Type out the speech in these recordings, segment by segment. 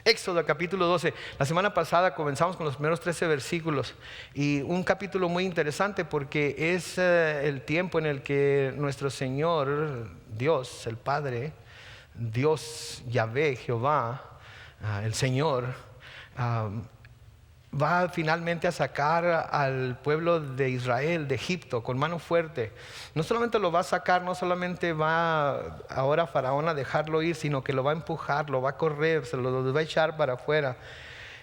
Éxodo capítulo 12. La semana pasada comenzamos con los primeros 13 versículos y un capítulo muy interesante porque es el tiempo en el que nuestro Señor, Dios, el Padre, Dios Yahvé, Jehová, el Señor, va finalmente a sacar al pueblo de Israel de Egipto con mano fuerte. No solamente lo va a sacar, no solamente va ahora Faraón a dejarlo ir, sino que lo va a empujar, lo va a correr, se lo va a echar para afuera.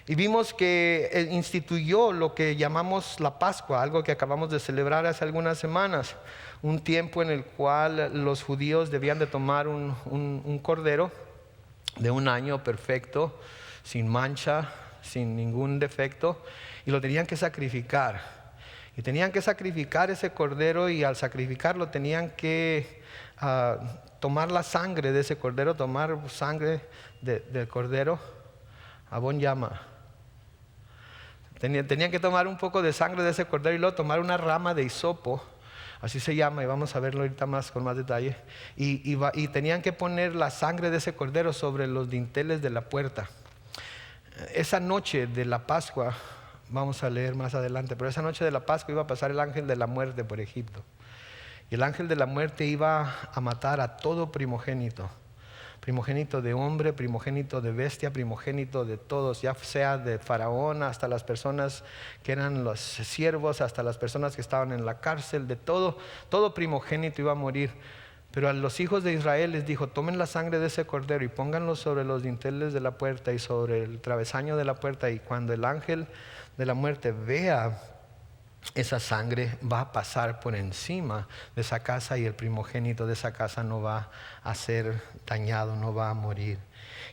Y vimos que instituyó lo que llamamos la Pascua, algo que acabamos de celebrar hace algunas semanas, un tiempo en el cual los judíos debían de tomar un cordero de un año perfecto, sin mancha, sin ningún defecto, y lo tenían que sacrificar. Y tenían que sacrificar ese cordero, y al sacrificarlo tenían que tomar la sangre de ese cordero, tomar sangre del cordero. Abón llama. Tenían que tomar un poco de sangre de ese cordero y luego tomar una rama de hisopo, así se llama, y vamos a verlo ahorita con más detalle. Y tenían que poner la sangre de ese cordero sobre los dinteles de la puerta. Esa noche de la Pascua, vamos a leer más adelante, pero esa noche de la Pascua iba a pasar el ángel de la muerte por Egipto. Y el ángel de la muerte iba a matar a todo primogénito. Primogénito de hombre, primogénito de bestia, primogénito de todos, ya sea de Faraón hasta las personas que eran los siervos, hasta las personas que estaban en la cárcel, de todo primogénito iba a morir. Pero a los hijos de Israel les dijo: tomen la sangre de ese cordero y pónganlo sobre los dinteles de la puerta y sobre el travesaño de la puerta, y cuando el ángel de la muerte vea esa sangre, va a pasar por encima de esa casa, y el primogénito de esa casa no va a ser dañado, no va a morir.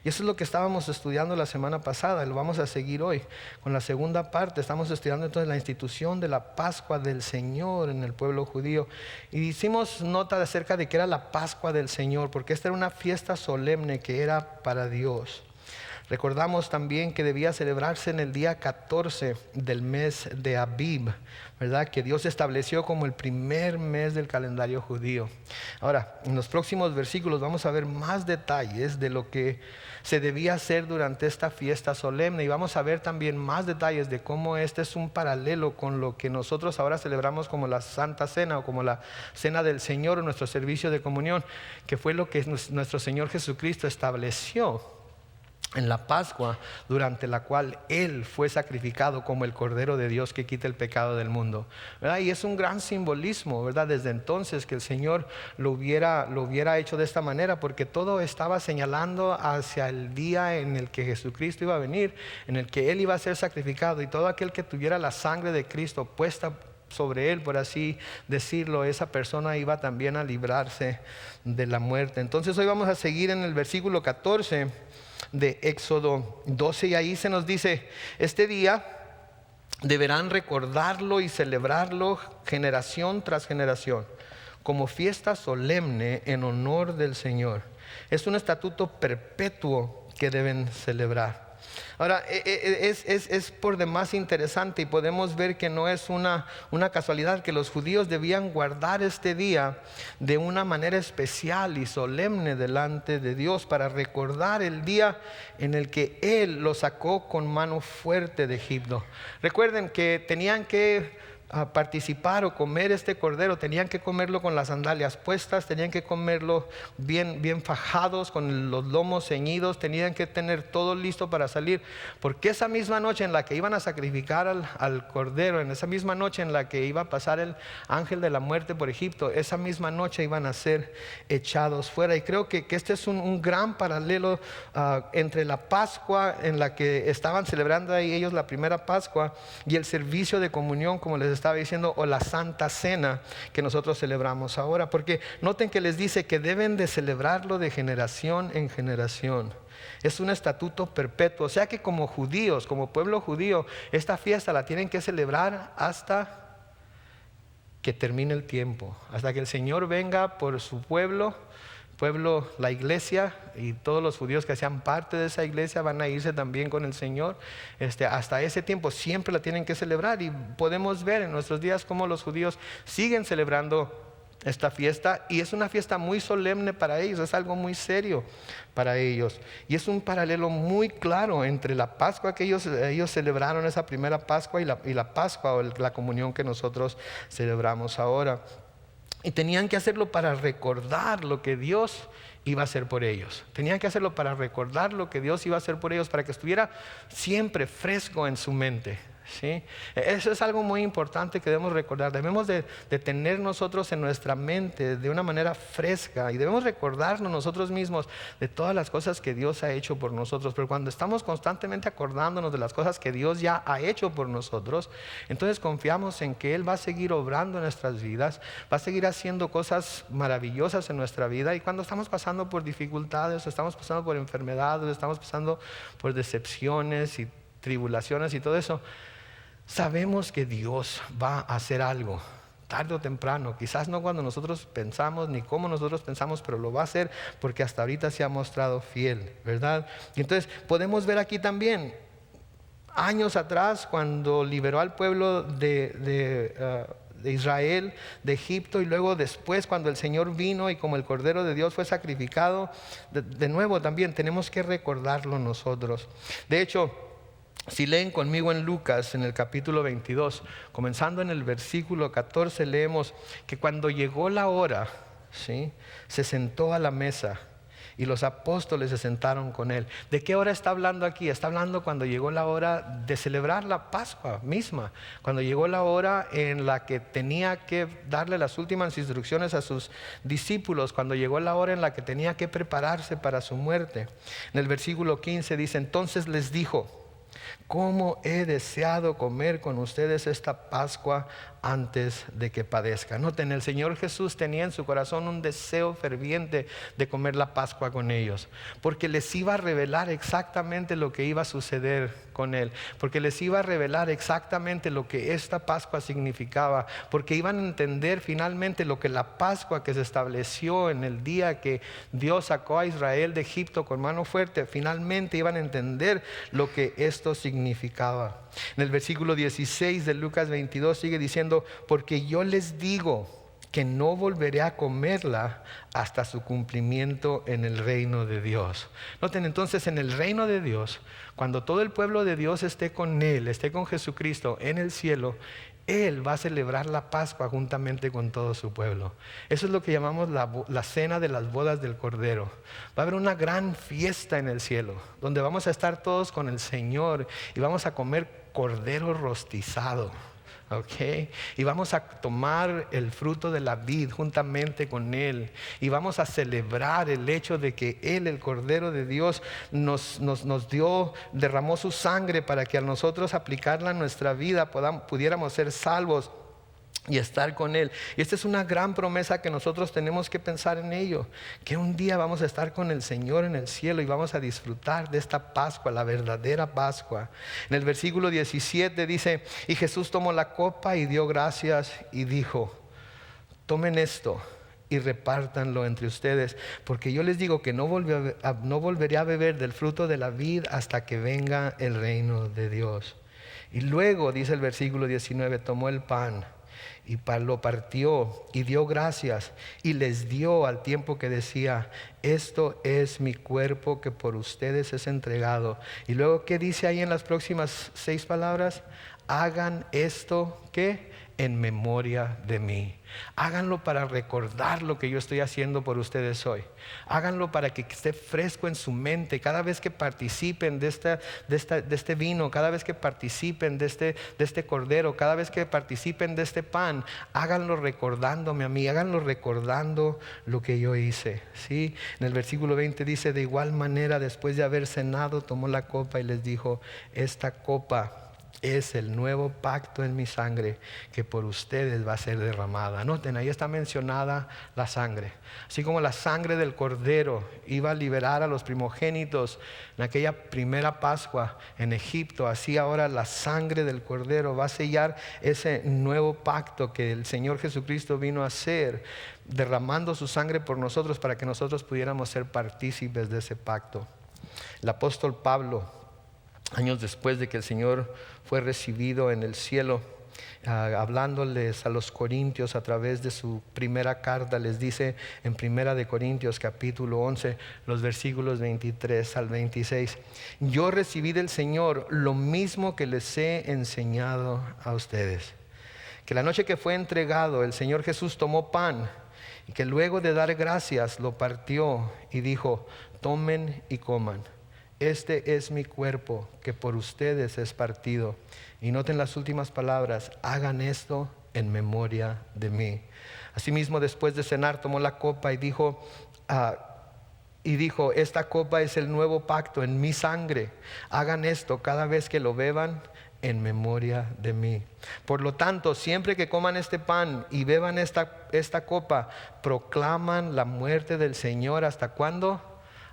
Y eso es lo que estábamos estudiando la semana pasada, y lo vamos a seguir hoy con la segunda parte. Estamos estudiando entonces la institución de la Pascua del Señor en el pueblo judío, y hicimos nota acerca de que era la Pascua del Señor, porque esta era una fiesta solemne que era para Dios. Recordamos también que debía celebrarse en el día 14 del mes de Abib, ¿verdad? Que Dios estableció como el primer mes del calendario judío. Ahora, en los próximos versículos vamos a ver más detalles de lo que se debía hacer durante esta fiesta solemne, y vamos a ver también más detalles de cómo este es un paralelo con lo que nosotros ahora celebramos como la Santa Cena, o como la Cena del Señor, o nuestro servicio de comunión, que fue lo que nuestro Señor Jesucristo estableció en la Pascua, durante la cual Él fue sacrificado como el Cordero de Dios que quita el pecado del mundo, ¿verdad? Y es un gran simbolismo, ¿verdad? Desde entonces que el Señor lo hubiera hecho de esta manera, porque todo estaba señalando hacia el día en el que Jesucristo iba a venir, en el que Él iba a ser sacrificado, y todo aquel que tuviera la sangre de Cristo puesta sobre él, por así decirlo, esa persona iba también a librarse de la muerte. Entonces hoy vamos a seguir en el versículo 14 de Éxodo 12, y ahí se nos dice: este día deberán recordarlo y celebrarlo generación tras generación como fiesta solemne en honor del Señor. Es un estatuto perpetuo que deben celebrar. Ahora, es por demás interesante, y podemos ver que no es una casualidad que los judíos debían guardar este día de una manera especial y solemne delante de Dios, para recordar el día en el que Él los sacó con mano fuerte de Egipto. Recuerden que tenían que participar o comer este cordero, tenían que comerlo con las sandalias puestas, tenían que comerlo bien fajados, con los lomos ceñidos, tenían que tener todo listo para salir, porque esa misma noche en la que iban a sacrificar al cordero, en esa misma noche en la que iba a pasar el ángel de la muerte por Egipto, esa misma noche iban a ser echados fuera. Y creo que este es un gran paralelo entre la Pascua en la que estaban celebrando ahí ellos la primera Pascua, y el servicio de comunión, como les estaba diciendo, o la Santa Cena que nosotros celebramos ahora. Porque noten que les dice que deben de celebrarlo de generación en generación. Es un estatuto perpetuo, o sea que como judíos, como pueblo judío, esta fiesta la tienen que celebrar hasta que termine el tiempo, hasta que el Señor venga por su pueblo, la iglesia, y todos los judíos que sean parte de esa iglesia van a irse también con el Señor. Hasta ese tiempo siempre la tienen que celebrar, y podemos ver en nuestros días cómo los judíos siguen celebrando esta fiesta, y es una fiesta muy solemne para ellos, es algo muy serio para ellos, y es un paralelo muy claro entre la Pascua que ellos celebraron, esa primera Pascua, y la Pascua o la comunión que nosotros celebramos ahora. Y tenían que hacerlo para recordar lo que Dios iba a hacer por ellos. Tenían que hacerlo para recordar lo que Dios iba a hacer por ellos, para que estuviera siempre fresco en su mente. ¿Sí? Eso es algo muy importante que debemos recordar. Debemos de tener nosotros en nuestra mente de una manera fresca, y debemos recordarnos nosotros mismos de todas las cosas que Dios ha hecho por nosotros. Pero cuando estamos constantemente acordándonos de las cosas que Dios ya ha hecho por nosotros, entonces confiamos en que Él va a seguir obrando en nuestras vidas, va a seguir haciendo cosas maravillosas en nuestra vida. Y cuando estamos pasando por dificultades, estamos pasando por enfermedades, estamos pasando por decepciones y tribulaciones y todo eso, sabemos que Dios va a hacer algo tarde o temprano, quizás no cuando nosotros pensamos ni como nosotros pensamos, pero lo va a hacer porque hasta ahorita se ha mostrado fiel, ¿verdad? Y entonces podemos ver aquí también, años atrás, cuando liberó al pueblo de Israel de Egipto, y luego después cuando el Señor vino y como el Cordero de Dios fue sacrificado, de nuevo también tenemos que recordarlo nosotros. De hecho, si leen conmigo en Lucas, en el capítulo 22, comenzando en el versículo 14, leemos que cuando llegó la hora, ¿sí?, se sentó a la mesa y los apóstoles se sentaron con él. ¿De qué hora está hablando aquí? Está hablando cuando llegó la hora de celebrar la Pascua misma, cuando llegó la hora en la que tenía que darle las últimas instrucciones a sus discípulos, cuando llegó la hora en la que tenía que prepararse para su muerte. En el versículo 15 dice: entonces les dijo: ¿cómo he deseado comer con ustedes esta Pascua antes de que padezca? Noten, el Señor Jesús tenía en su corazón un deseo ferviente de comer la Pascua con ellos, porque les iba a revelar exactamente lo que iba a suceder con Él, porque les iba a revelar exactamente lo que esta Pascua significaba, porque iban a entender finalmente lo que la Pascua que se estableció en el día que Dios sacó a Israel de Egipto con mano fuerte, finalmente iban a entender lo que esto significaba. En el versículo 16 de Lucas 22 sigue diciendo: porque yo les digo que no volveré a comerla hasta su cumplimiento en el reino de Dios. Noten entonces, en el reino de Dios, cuando todo el pueblo de Dios esté con Él, esté con Jesucristo en el cielo, Él va a celebrar la Pascua juntamente con todo su pueblo. Eso es lo que llamamos la cena de las bodas del Cordero. Va a haber una gran fiesta en el cielo, donde vamos a estar todos con el Señor y vamos a comer cordero rostizado. Okay. Y vamos a tomar el fruto de la vid juntamente con Él, y vamos a celebrar el hecho de que Él, el Cordero de Dios, nos derramó su sangre para que a nosotros aplicarla en nuestra vida pudiéramos ser salvos y estar con Él. Y esta es una gran promesa que nosotros tenemos que pensar en ello, que un día vamos a estar con el Señor en el cielo y vamos a disfrutar de esta Pascua, la verdadera Pascua. En el versículo 17 dice: y Jesús tomó la copa y dio gracias y dijo: tomen esto y repártanlo entre ustedes, porque yo les digo que no volveré a beber del fruto de la vid hasta que venga el reino de Dios. Y luego, dice el versículo 19, tomó el pan y lo partió y dio gracias y les dio al tiempo que decía: esto es mi cuerpo que por ustedes es entregado. Y luego, ¿qué dice ahí en las próximas 6 palabras? Hagan esto, ¿qué? En memoria de mí. Háganlo para recordar lo que yo estoy haciendo por ustedes hoy. Háganlo para que esté fresco en su mente cada vez que participen de este vino, cada vez que participen de este cordero, cada vez que participen de este pan. Háganlo recordándome a mí, háganlo recordando lo que yo hice, ¿sí? En el versículo 20 dice: de igual manera, después de haber cenado, tomó la copa y les dijo: esta copa es el nuevo pacto en mi sangre, que por ustedes va a ser derramada. Noten, ahí está mencionada la sangre. Así como la sangre del Cordero iba a liberar a los primogénitos en aquella primera Pascua en Egipto, así ahora la sangre del Cordero va a sellar ese nuevo pacto que el Señor Jesucristo vino a hacer, derramando su sangre por nosotros para que nosotros pudiéramos ser partícipes de ese pacto. El apóstol Pablo, años después de que el Señor fue recibido en el cielo, hablándoles a los corintios a través de su primera carta, les dice en Primera de Corintios capítulo 11, los versículos 23 al 26: yo recibí del Señor lo mismo que les he enseñado a ustedes, que la noche que fue entregado el Señor Jesús tomó pan, y que luego de dar gracias lo partió y dijo: tomen y coman, este es mi cuerpo que por ustedes es partido. Y noten las últimas palabras: hagan esto en memoria de mí. Asimismo, después de cenar, tomó la copa y dijo, esta copa es el nuevo pacto en mi sangre. Hagan esto cada vez que lo beban en memoria de mí. Por lo tanto, siempre que coman este pan y beban esta copa, proclaman la muerte del Señor. ¿Hasta cuándo?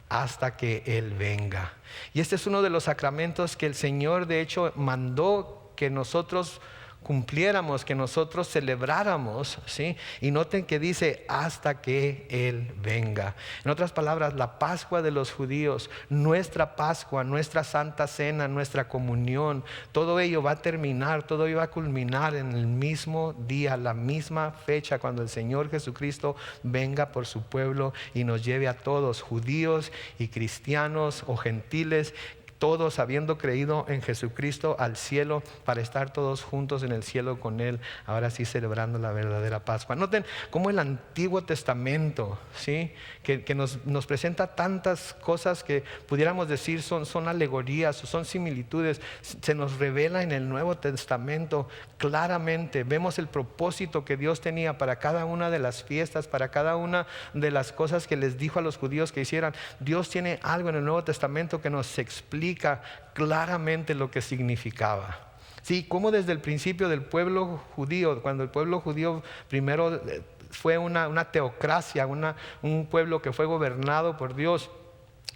Hasta que Él venga. Y este es uno de los sacramentos que el Señor de hecho mandó que nosotros cumpliéramos, que nosotros celebráramos, ¿sí? Y noten que dice: hasta que Él venga. En otras palabras, la Pascua de los judíos, nuestra Pascua, nuestra Santa Cena, nuestra comunión, todo ello va a terminar, todo ello va a culminar en el mismo día, la misma fecha, cuando el Señor Jesucristo venga por su pueblo y nos lleve a todos, judíos y cristianos o gentiles, todos habiendo creído en Jesucristo, al cielo, para estar todos juntos en el cielo con Él, ahora sí celebrando la verdadera Pascua. Noten cómo el Antiguo Testamento, ¿sí?, que nos presenta tantas cosas que pudiéramos decir son alegorías o son similitudes, se nos revela en el Nuevo Testamento claramente. Vemos el propósito que Dios tenía para cada una de las fiestas, para cada una de las cosas que les dijo a los judíos que hicieran. Dios tiene algo en el Nuevo Testamento que nos explica claramente lo que significaba. Sí, como desde el principio del pueblo judío, cuando el pueblo judío primero fue una teocracia, un pueblo que fue gobernado por Dios,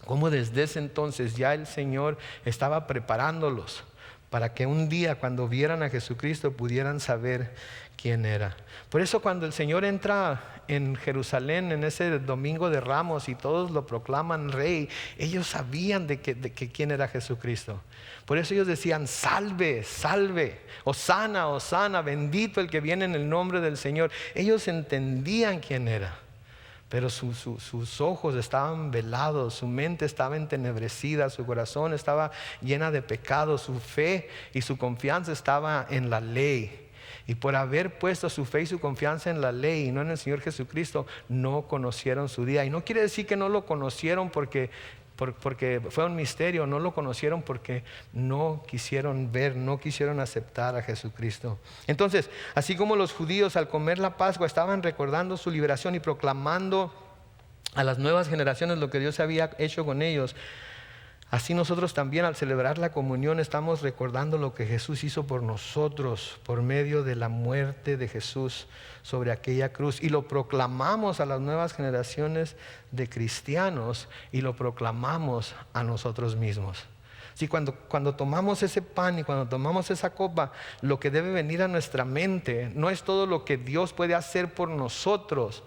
como desde ese entonces ya el Señor estaba preparándolos para que un día, cuando vieran a Jesucristo, pudieran saber quién era. Por eso cuando el Señor entra en Jerusalén en ese domingo de Ramos y todos lo proclaman rey, ellos sabían de quién era Jesucristo. Por eso ellos decían: salve, salve, hosana, hosana, bendito el que viene en el nombre del Señor. Ellos entendían quién era, pero sus ojos estaban velados, su mente estaba entenebrecida, su corazón estaba llena de pecado, su fe y su confianza estaba en la ley. Y por haber puesto su fe y su confianza en la ley y no en el Señor Jesucristo, no conocieron su día. Y no quiere decir que no lo conocieron porque fue un misterio, no lo conocieron porque no quisieron ver, no quisieron aceptar a Jesucristo. Entonces, así como los judíos al comer la Pascua estaban recordando su liberación y proclamando a las nuevas generaciones lo que Dios había hecho con ellos, así nosotros también al celebrar la comunión estamos recordando lo que Jesús hizo por nosotros por medio de la muerte de Jesús sobre aquella cruz, y lo proclamamos a las nuevas generaciones de cristianos y lo proclamamos a nosotros mismos. Sí, cuando tomamos ese pan y cuando tomamos esa copa, lo que debe venir a nuestra mente no es todo lo que Dios puede hacer por nosotros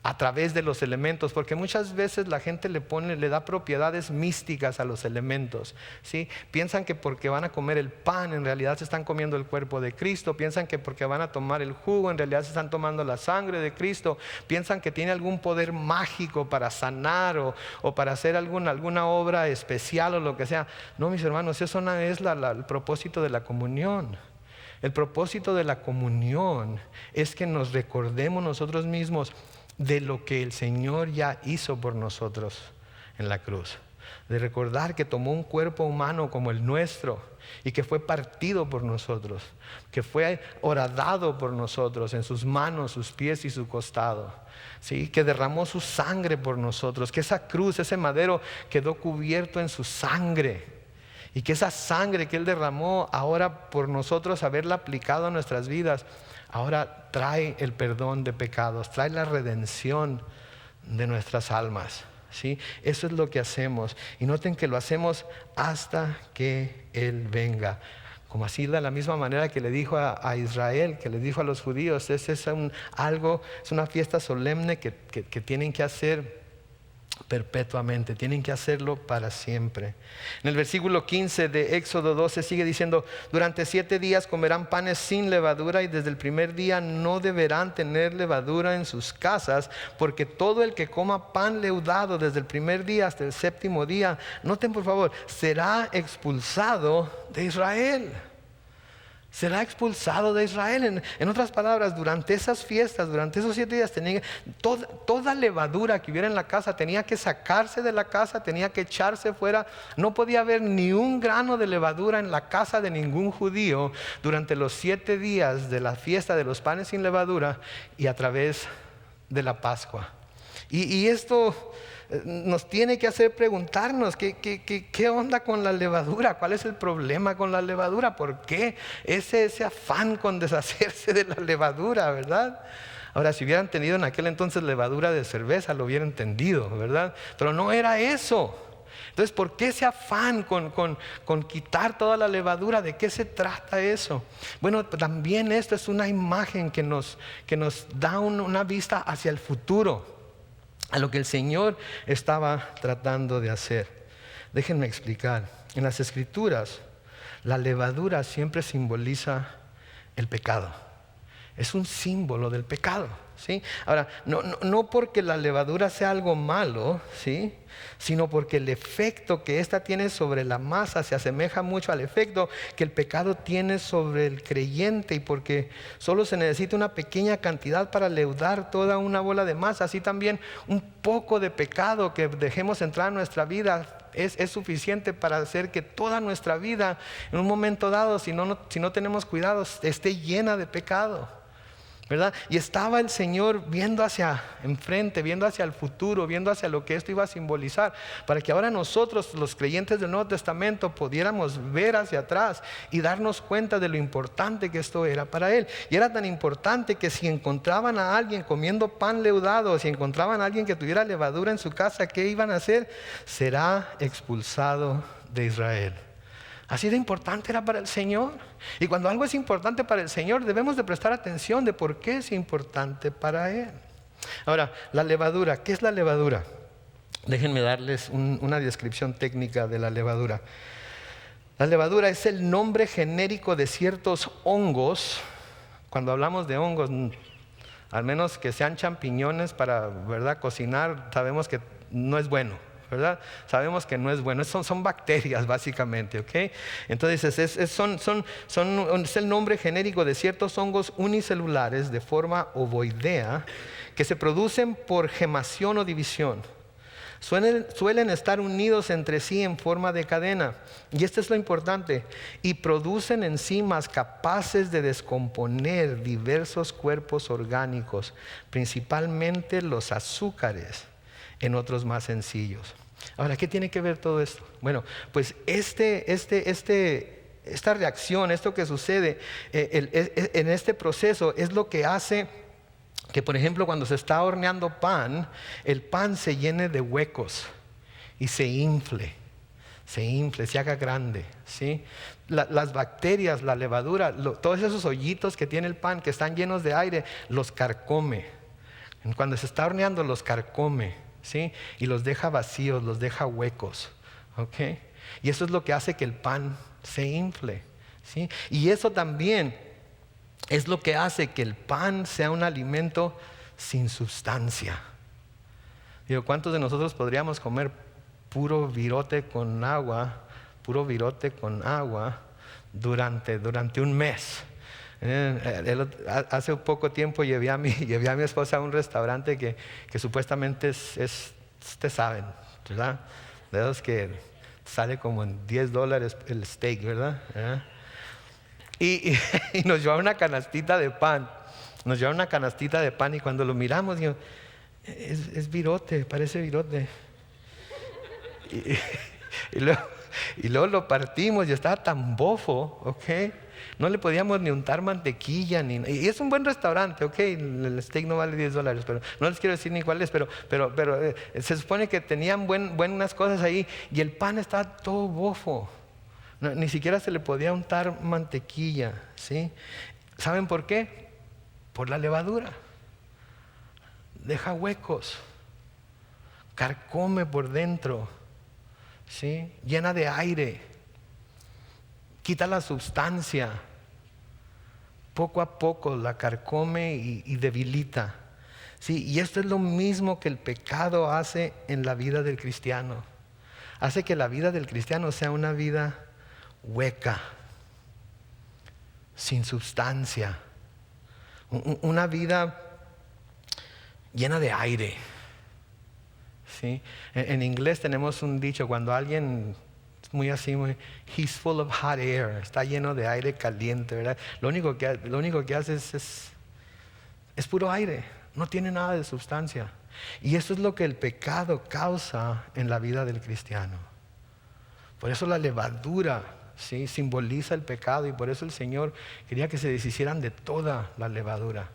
a través de los elementos, porque muchas veces la gente le da propiedades místicas a los elementos, ¿sí? Piensan que porque van a comer el pan en realidad se están comiendo el cuerpo de Cristo, piensan que porque van a tomar el jugo en realidad se están tomando la sangre de Cristo, piensan que tiene algún poder mágico para sanar o para hacer alguna obra especial o lo que sea. No, mis hermanos, eso no es el propósito de la comunión. El propósito de la comunión es que nos recordemos nosotros mismos de lo que el Señor ya hizo por nosotros en la cruz. De recordar que tomó un cuerpo humano como el nuestro y que fue partido por nosotros, que fue horadado por nosotros en sus manos, sus pies y su costado, ¿sí? Que derramó su sangre por nosotros, que esa cruz, ese madero quedó cubierto en su sangre, y que esa sangre que Él derramó ahora por nosotros, haberla aplicado a nuestras vidas, ahora trae el perdón de pecados, trae la redención de nuestras almas, ¿sí? Eso es lo que hacemos. Y noten que lo hacemos hasta que Él venga. Como así, de la misma manera que le dijo a Israel, que le dijo a los judíos, es una fiesta solemne que tienen que hacer perpetuamente, tienen que hacerlo para siempre. En el versículo 15 de Éxodo 12 sigue diciendo: durante 7 días comerán panes sin levadura, y desde el primer día no deberán tener levadura en sus casas, porque todo el que coma pan leudado desde el primer día hasta el 7º día, noten por favor, será expulsado de Israel. Será expulsado de Israel. En otras palabras, durante esas fiestas, durante esos 7 días, toda levadura que hubiera en la casa tenía que sacarse de la casa, tenía que echarse fuera. No podía haber ni un grano de levadura en la casa de ningún judío durante los 7 días de la fiesta de los panes sin levadura y a través de la Pascua. Y esto nos tiene que hacer preguntarnos ¿qué onda con la levadura? ¿Cuál es el problema con la levadura? ¿Por qué ese afán con deshacerse de la levadura, verdad? Ahora, si hubieran tenido en aquel entonces levadura de cerveza, lo hubieran entendido, ¿verdad? Pero no era eso. Entonces, ¿por qué ese afán con quitar toda la levadura? ¿De qué se trata eso? Bueno, también esto es una imagen que nos da una vista hacia el futuro, a lo que el Señor estaba tratando de hacer. Déjenme explicar. En las Escrituras, la levadura siempre simboliza el pecado. Es un símbolo del pecado, ¿sí? Ahora, no porque la levadura sea algo malo, ¿sí?, sino porque el efecto que ésta tiene sobre la masa se asemeja mucho al efecto que el pecado tiene sobre el creyente, y porque solo se necesita una pequeña cantidad para leudar toda una bola de masa. Así también un poco de pecado que dejemos entrar en nuestra vida es suficiente para hacer que toda nuestra vida en un momento dado, si no tenemos cuidado, esté llena de pecado, ¿verdad? Y estaba el Señor viendo hacia enfrente, viendo hacia el futuro, viendo hacia lo que esto iba a simbolizar, para que ahora nosotros, los creyentes del Nuevo Testamento, pudiéramos ver hacia atrás y darnos cuenta de lo importante que esto era para Él. Y era tan importante que si encontraban a alguien comiendo pan leudado, si encontraban a alguien que tuviera levadura en su casa, ¿qué iban a hacer? Será expulsado de Israel. Así de importante era para el Señor. Y cuando algo es importante para el Señor, debemos de prestar atención de por qué es importante para Él. Ahora, la levadura. ¿Qué es la levadura? Déjenme darles una descripción técnica de la levadura. La levadura es el nombre genérico de ciertos hongos. Cuando hablamos de hongos, al menos que sean champiñones para, ¿verdad?, cocinar, sabemos que no es bueno, ¿verdad? Sabemos que no es bueno. Son bacterias básicamente, ¿ok? Entonces es el nombre genérico de ciertos hongos unicelulares de forma ovoidea que se producen por gemación o división. Suelen estar unidos entre sí en forma de cadena, y esto es lo importante, y producen enzimas capaces de descomponer diversos cuerpos orgánicos, principalmente los azúcares, en otros más sencillos. Ahora, ¿qué tiene que ver todo esto? Bueno, pues esta reacción, esto que sucede en este proceso es lo que hace que, por ejemplo, cuando se está horneando pan, el pan se llene de huecos y se infle, se haga grande, ¿sí? Las bacterias, la levadura, todos esos hoyitos que tiene el pan que están llenos de aire, los carcome. Cuando se está horneando, los carcome, ¿sí? Y los deja vacíos, los deja huecos, ¿ok? Y eso es lo que hace que el pan se infle, ¿sí? Y eso también es lo que hace que el pan sea un alimento sin sustancia. Digo, ¿cuántos de nosotros podríamos comer puro virote con agua durante un mes? Hace poco tiempo llevé a mi esposa a un restaurante que supuestamente ustedes saben, ¿verdad? De esos que sale como en $10 el steak, ¿verdad? Y nos lleva una canastita de pan. Y cuando lo miramos, digo, es virote, parece virote. Y luego lo partimos y estaba tan bofo, ¿ok? No le podíamos ni untar mantequilla, y es un buen restaurante, ¿ok? El steak no vale $10, pero no les quiero decir ni cuál es, pero se supone que tenían buenas cosas ahí, y el pan estaba todo bofo. No, ni siquiera se le podía untar mantequilla, ¿sí? ¿Saben por qué? Por la levadura. Deja huecos, carcome por dentro, ¿sí? Llena de aire, quita la sustancia, poco a poco la carcome y debilita, ¿sí? Y esto es lo mismo que el pecado hace en la vida del cristiano. Hace que la vida del cristiano sea una vida hueca, sin sustancia, una vida llena de aire, ¿sí? En inglés tenemos un dicho, cuando alguien es muy así, he's full of hot air, está lleno de aire caliente, ¿verdad? Lo único que hace es puro aire, no tiene nada de sustancia. Y eso es lo que el pecado causa en la vida del cristiano. Por eso la levadura, ¿sí?, simboliza el pecado, y por eso el Señor quería que se deshicieran de toda la levadura.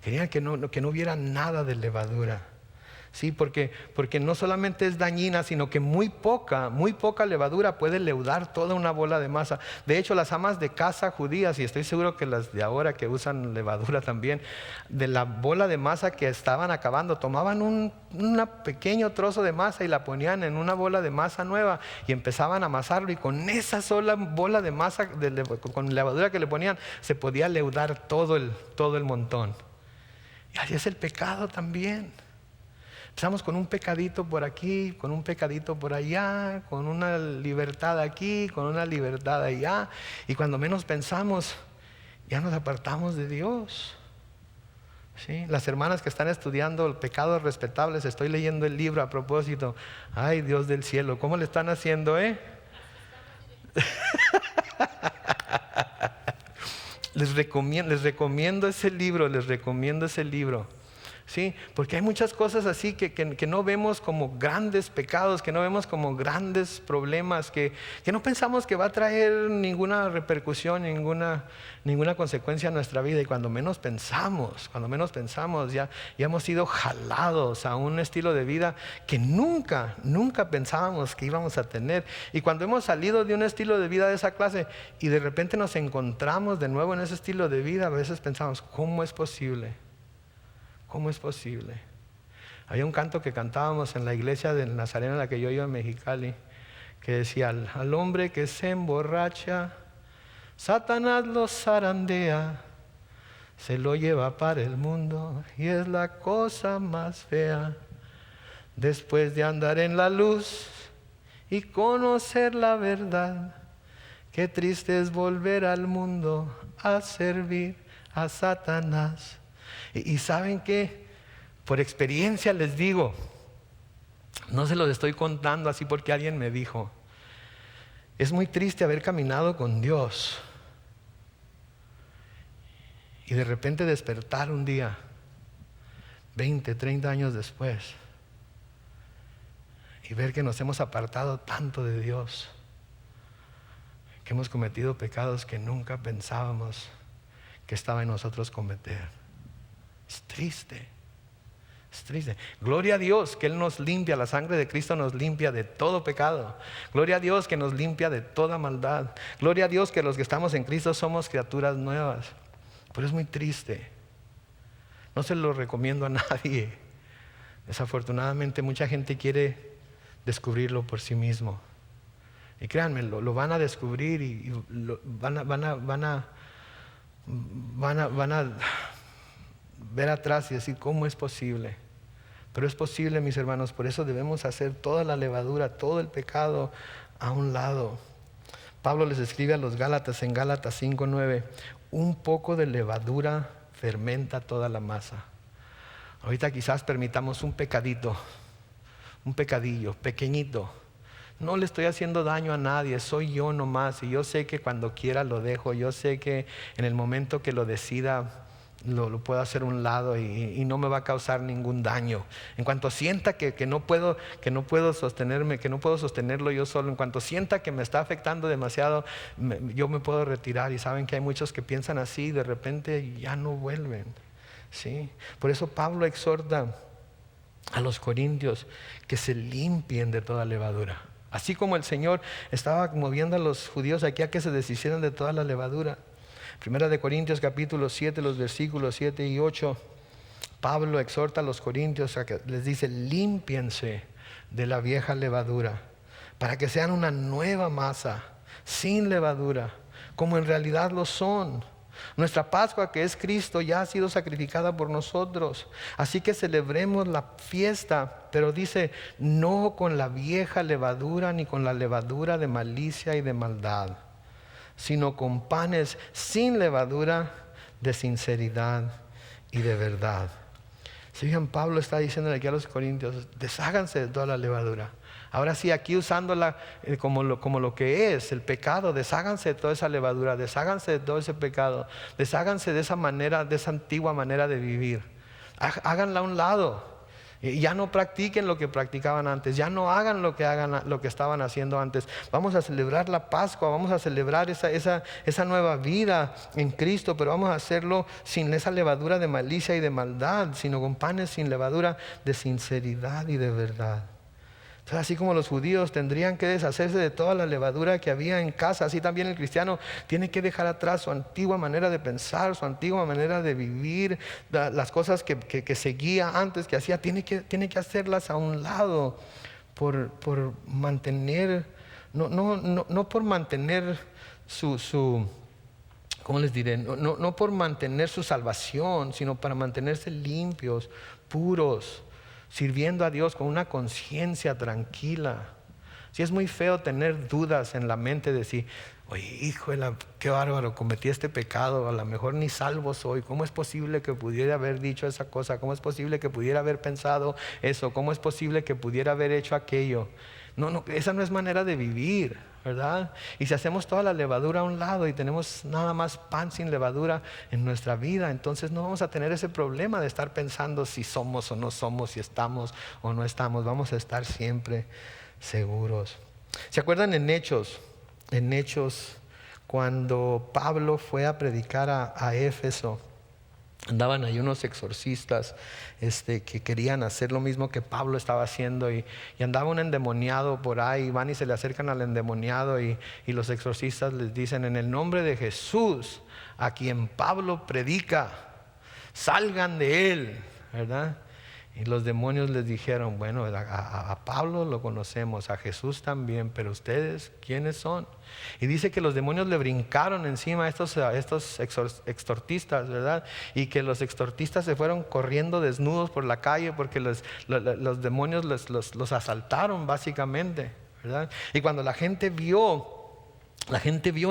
Querían que no hubiera nada de levadura. Sí, porque no solamente es dañina, sino que muy poca levadura puede leudar toda una bola de masa. De hecho, las amas de casa judías, y estoy seguro que las de ahora que usan levadura también, de la bola de masa que estaban acabando, tomaban un pequeño trozo de masa y la ponían en una bola de masa nueva y empezaban a amasarlo, y con esa sola bola de masa, con levadura que le ponían, se podía leudar todo el montón. Y así es el pecado también. Empezamos con un pecadito por aquí, con un pecadito por allá, con una libertad aquí, con una libertad allá, y cuando menos pensamos, ya nos apartamos de Dios. ¿Sí? Las hermanas que están estudiando Pecados Respetables, estoy leyendo el libro a propósito. Ay, Dios del cielo, ¿cómo le están haciendo, Les recomiendo ese libro. Sí, porque hay muchas cosas así que no vemos como grandes pecados, que no vemos como grandes problemas, que no pensamos que va a traer ninguna repercusión, ninguna consecuencia a nuestra vida. Y cuando menos pensamos, ya hemos sido jalados a un estilo de vida que nunca pensábamos que íbamos a tener. Y cuando hemos salido de un estilo de vida de esa clase y de repente nos encontramos de nuevo en ese estilo de vida, a veces pensamos, ¿cómo es posible? ¿Cómo es posible? Había un canto que cantábamos en la iglesia del Nazareno en la que yo iba en Mexicali, que decía, al hombre que se emborracha, Satanás lo zarandea, se lo lleva para el mundo y es la cosa más fea. Después de andar en la luz y conocer la verdad, qué triste es volver al mundo a servir a Satanás. Y ¿saben qué? Por experiencia les digo, no se los estoy contando así porque alguien me dijo, es muy triste haber caminado con Dios y de repente despertar un día, 20, 30 años después, y ver que nos hemos apartado tanto de Dios, que hemos cometido pecados que nunca pensábamos que estaba en nosotros cometer. Es triste. Gloria a Dios que Él nos limpia, la sangre de Cristo nos limpia de todo pecado. Gloria a Dios que nos limpia de toda maldad. Gloria a Dios que los que estamos en Cristo somos criaturas nuevas. Pero es muy triste. No se lo recomiendo a nadie. Desafortunadamente mucha gente quiere descubrirlo por sí mismo. Y créanme, lo van a descubrir y van a ver atrás y decir, ¿cómo es posible? Pero es posible, mis hermanos. Por eso debemos hacer toda la levadura, todo el pecado a un lado. Pablo les escribe a los Gálatas en Gálatas 5:9, un poco de levadura fermenta toda la masa. Ahorita quizás permitamos un pecadillo, pequeñito. No le estoy haciendo daño a nadie, soy yo nomás. Y yo sé que cuando quiera lo dejo. Yo sé que en el momento que lo decida lo puedo hacer a un lado y no me va a causar ningún daño. En cuanto sienta que no puedo sostenerme, que no puedo sostenerlo yo solo, en cuanto sienta que me está afectando demasiado, yo me puedo retirar. Y saben que hay muchos que piensan así y de repente ya no vuelven, ¿sí? Por eso Pablo exhorta a los corintios que se limpien de toda levadura. Así como el Señor estaba moviendo a los judíos aquí a que se deshicieran de toda la levadura. Primera de Corintios capítulo 7, los versículos 7 y 8, Pablo exhorta a los corintios a que les dice, límpiense de la vieja levadura, para que sean una nueva masa, sin levadura, como en realidad lo son. Nuestra Pascua, que es Cristo, ya ha sido sacrificada por nosotros. Así que celebremos la fiesta, pero dice, no con la vieja levadura ni con la levadura de malicia y de maldad, sino con panes sin levadura, de sinceridad y de verdad. Si bien Pablo está diciendo aquí a los corintios, desháganse de toda la levadura. Ahora sí, aquí usándola como lo que es el pecado, desháganse de toda esa levadura, desháganse de todo ese pecado, desháganse de esa manera, de esa antigua manera de vivir. Háganla a un lado. Y ya no practiquen lo que practicaban antes, ya no hagan lo que estaban haciendo antes. Vamos a celebrar la Pascua, vamos a celebrar esa nueva vida en Cristo, pero vamos a hacerlo sin esa levadura de malicia y de maldad, sino con panes sin levadura de sinceridad y de verdad. Entonces, así como los judíos tendrían que deshacerse de toda la levadura que había en casa, así también el cristiano tiene que dejar atrás su antigua manera de pensar, su antigua manera de vivir, las cosas que seguía antes, que hacía, tiene que hacerlas a un lado por mantener, no por mantener su ¿cómo les diré? No por mantener su salvación, sino para mantenerse limpios, puros, sirviendo a Dios con una conciencia tranquila. Si es muy feo tener dudas en la mente de decir, oye, híjole, qué bárbaro, cometí este pecado, a lo mejor ni salvo soy. ¿Cómo es posible que pudiera haber dicho esa cosa? ¿Cómo es posible que pudiera haber pensado eso? ¿Cómo es posible que pudiera haber hecho aquello? No, esa no es manera de vivir, ¿verdad? Y si hacemos toda la levadura a un lado y tenemos nada más pan sin levadura en nuestra vida, entonces no vamos a tener ese problema de estar pensando si somos o no somos, si estamos o no estamos. Vamos a estar siempre seguros. ¿Se acuerdan en Hechos, cuando Pablo fue a predicar a Éfeso? Andaban ahí unos exorcistas que querían hacer lo mismo que Pablo estaba haciendo, y andaba un endemoniado por ahí. Van y se le acercan al endemoniado, y los exorcistas les dicen, en el nombre de Jesús, a quien Pablo predica, salgan de él, ¿verdad? Y los demonios les dijeron, bueno, a Pablo lo conocemos, a Jesús también, pero ustedes, ¿quiénes son? Y dice que los demonios le brincaron encima a estos exorcistas, ¿verdad? Y que los exorcistas se fueron corriendo desnudos por la calle porque los demonios los asaltaron básicamente, ¿verdad? Y cuando la gente vio,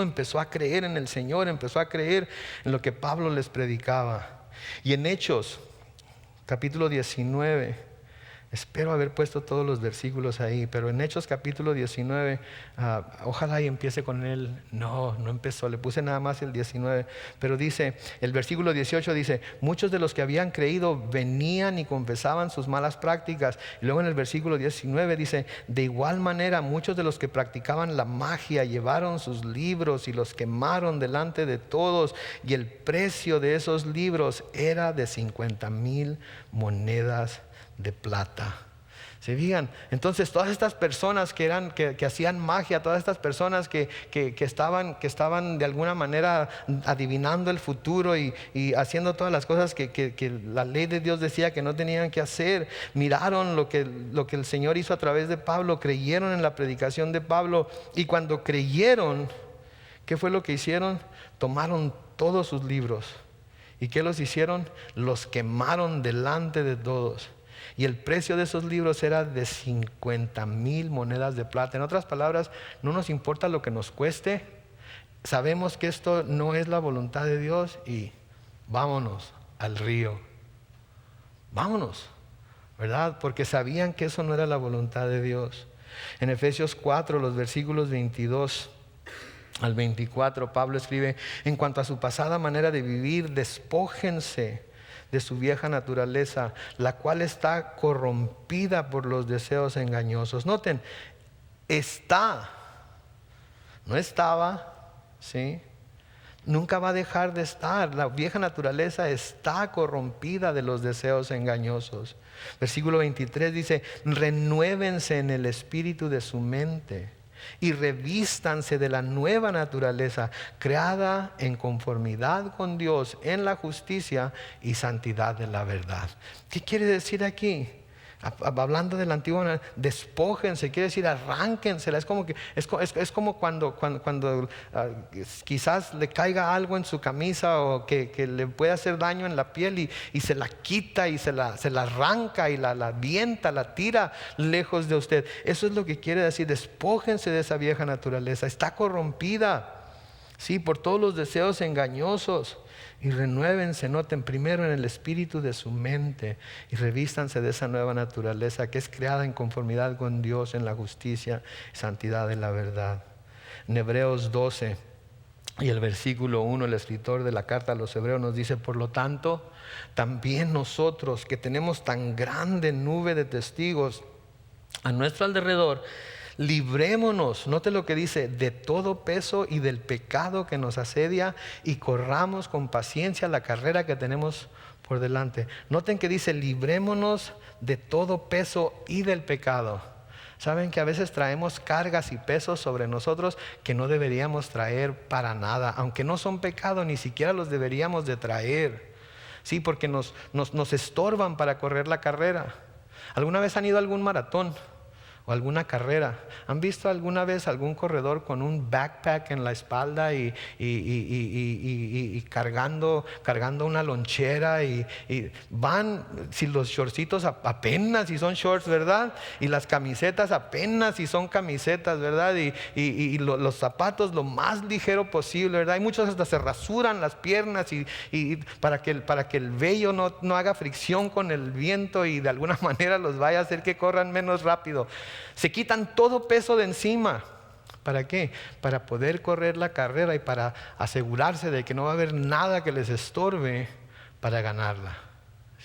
empezó a creer en el Señor, empezó a creer en lo que Pablo les predicaba. Y en Hechos capítulo 19, espero haber puesto todos los versículos ahí, pero en Hechos capítulo 19, ojalá y empiece con él. No empezó, le puse nada más el 19, pero dice, el versículo 18 dice, muchos de los que habían creído venían y confesaban sus malas prácticas. Y luego en el versículo 19 dice, de igual manera muchos de los que practicaban la magia llevaron sus libros y los quemaron delante de todos, y el precio de esos libros era de 50,000 monedas de plata. ¿Se fijan? Entonces todas estas personas que hacían magia, todas estas personas que estaban de alguna manera adivinando el futuro y haciendo todas las cosas que la ley de Dios decía que no tenían que hacer, miraron lo que el Señor hizo a través de Pablo, creyeron en la predicación de Pablo, y cuando creyeron, ¿qué fue lo que hicieron? Tomaron todos sus libros. ¿Y qué los hicieron? Los quemaron delante de todos. Y el precio de esos libros era de 50,000 monedas de plata. En otras palabras, no nos importa lo que nos cueste. Sabemos que esto no es la voluntad de Dios y vámonos al río. Vámonos, ¿verdad? Porque sabían que eso no era la voluntad de Dios. En Efesios 4, los versículos 22 al 24, Pablo escribe, en cuanto a su pasada manera de vivir, despójense de su vieja naturaleza, la cual está corrompida por los deseos engañosos. Noten, no estaba, ¿sí? Nunca va a dejar de estar. La vieja naturaleza está corrompida de los deseos engañosos. Versículo 23 dice, renuévense en el espíritu de su mente y revístanse de la nueva naturaleza, creada en conformidad con Dios en la justicia y santidad de la verdad. ¿Qué quiere decir aquí? Hablando del antiguo, despójense, quiere decir arránquensela. Es como cuando quizás le caiga algo en su camisa o que le puede hacer daño en la piel y se la quita y se la arranca y la avienta, la tira lejos de usted. Eso es lo que quiere decir, despójense de esa vieja naturaleza. Está corrompida, sí, por todos los deseos engañosos. Y renuévense, noten, primero en el espíritu de su mente y revístanse de esa nueva naturaleza que es creada en conformidad con Dios en la justicia y santidad de la verdad. En Hebreos 12 y el versículo 1, el escritor de la carta a los Hebreos nos dice: por lo tanto, también nosotros que tenemos tan grande nube de testigos a nuestro alrededor, librémonos, note lo que dice, de todo peso y del pecado que nos asedia y corramos con paciencia la carrera que tenemos por delante. Noten que dice, librémonos de todo peso y del pecado. Saben que a veces traemos cargas y pesos sobre nosotros que no deberíamos traer para nada, aunque no son pecado, ni siquiera los deberíamos de traer. Sí, porque nos estorban para correr la carrera. ¿Alguna vez han ido a algún maratón o alguna carrera? ¿Han visto alguna vez algún corredor con un backpack en la espalda y cargando una lonchera y van, si los shortcitos apenas si son shorts, ¿verdad? Y las camisetas apenas si son camisetas, ¿verdad? Y los zapatos lo más ligero posible, ¿verdad? Y muchos hasta se rasuran las piernas y para que el vello no haga fricción con el viento y de alguna manera los vaya a hacer que corran menos rápido. Se quitan todo peso de encima. ¿Para qué? Para poder correr la carrera y para asegurarse de que no va a haber nada que les estorbe para ganarla.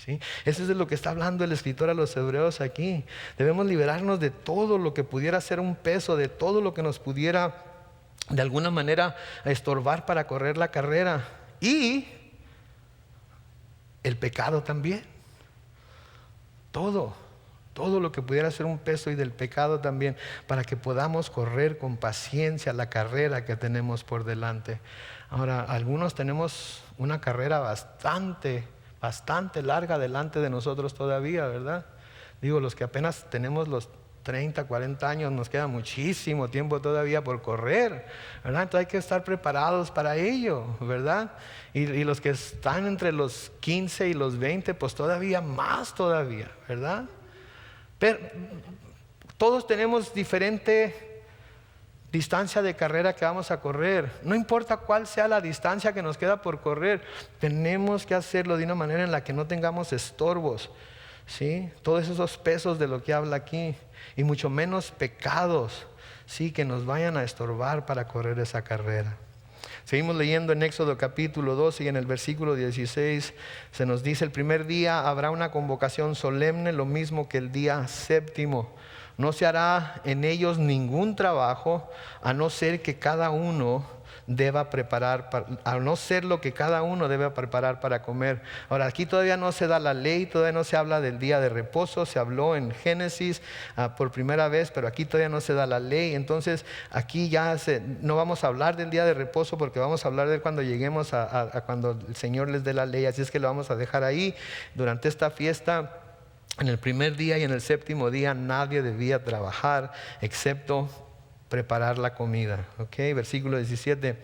¿Sí? Eso es de lo que está hablando el escritor a los Hebreos aquí. Debemos liberarnos de todo lo que pudiera ser un peso, de todo lo que nos pudiera de alguna manera estorbar para correr la carrera. Y el pecado también. Todo lo que pudiera ser un peso y del pecado también, para que podamos correr con paciencia la carrera que tenemos por delante. Ahora, algunos tenemos una carrera bastante larga delante de nosotros todavía, ¿verdad? Digo, los que apenas tenemos los 30, 40 años, nos queda muchísimo tiempo todavía por correr, ¿verdad? Entonces hay que estar preparados para ello, ¿verdad? Y los que están entre los 15 y los 20, pues todavía más todavía, ¿verdad? Pero todos tenemos diferente distancia de carrera que vamos a correr. No importa cuál sea la distancia que nos queda por correr, tenemos que hacerlo de una manera en la que no tengamos estorbos, ¿sí? Todos esos pesos de lo que habla aquí, y mucho menos pecados, ¿sí? Que nos vayan a estorbar para correr esa carrera. Seguimos leyendo en Éxodo capítulo 12 y en el versículo 16 se nos dice: el primer día habrá una convocación solemne, lo mismo que el día séptimo. No se hará en ellos ningún trabajo, a no ser que cada uno deba preparar, a no ser lo que cada uno debe preparar para comer. Ahora, aquí todavía no se da la ley, todavía no se habla del día de reposo. Se habló en Génesis por primera vez, pero aquí todavía no se da la ley. Entonces aquí ya no vamos a hablar del día de reposo, porque vamos a hablar de él cuando lleguemos a cuando el Señor les dé la ley. Así es que lo vamos a dejar ahí. Durante esta fiesta, en el primer día y en el séptimo día, nadie debía trabajar excepto preparar la comida. Versículo 17: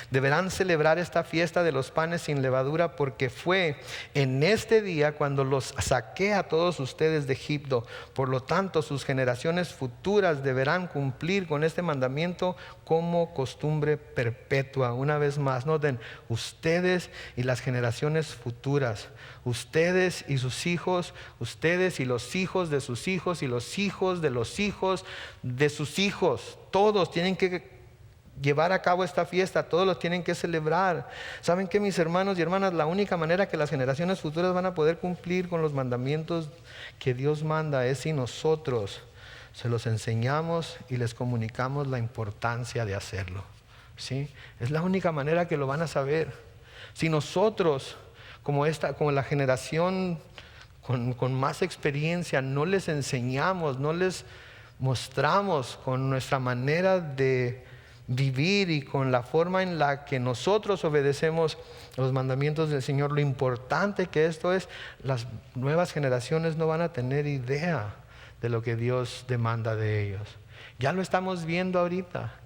deberán celebrar esta fiesta de los panes sin levadura, porque fue en este día cuando los saqué a todos ustedes de Egipto. Por lo tanto, sus generaciones futuras deberán cumplir con este mandamiento como costumbre perpetua. Una vez más, noten, ustedes y las generaciones futuras, ustedes y sus hijos, ustedes y los hijos de sus hijos y los hijos de los hijos de sus hijos. Todos tienen que llevar a cabo esta fiesta, todos los tienen que celebrar. ¿Saben qué, mis hermanos y hermanas? La única manera que las generaciones futuras van a poder cumplir con los mandamientos que Dios manda es si nosotros se los enseñamos y les comunicamos la importancia de hacerlo. ¿Sí? Es la única manera que lo van a saber. Si nosotros, como la generación con más experiencia, no les enseñamos, no les mostramos con nuestra manera de vivir y con la forma en la que nosotros obedecemos los mandamientos del Señor, lo importante que esto es, las nuevas generaciones no van a tener idea de lo que Dios demanda de ellos. Ya lo estamos viendo ahorita,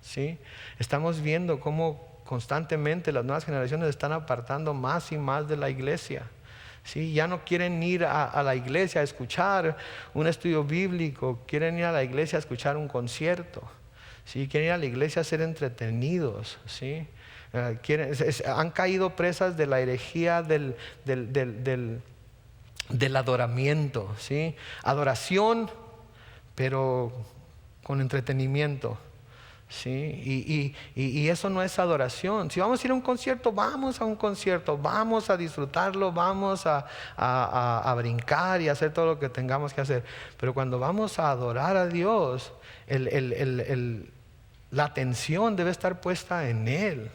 ¿sí? Estamos viendo cómo constantemente las nuevas generaciones están apartando más y más de la iglesia. ¿Sí? Ya no quieren ir a la iglesia a escuchar un estudio bíblico, quieren ir a la iglesia a escuchar un concierto, ¿sí? Quieren ir a la iglesia a ser entretenidos, ¿sí? Han caído presas de la herejía del adoramiento, ¿sí? Adoración, pero con entretenimiento. Sí, y eso no es adoración. Si vamos a ir a un concierto, vamos a un concierto, vamos a disfrutarlo, vamos a brincar y hacer todo lo que tengamos que hacer. Pero cuando vamos a adorar a Dios, la atención debe estar puesta en Él.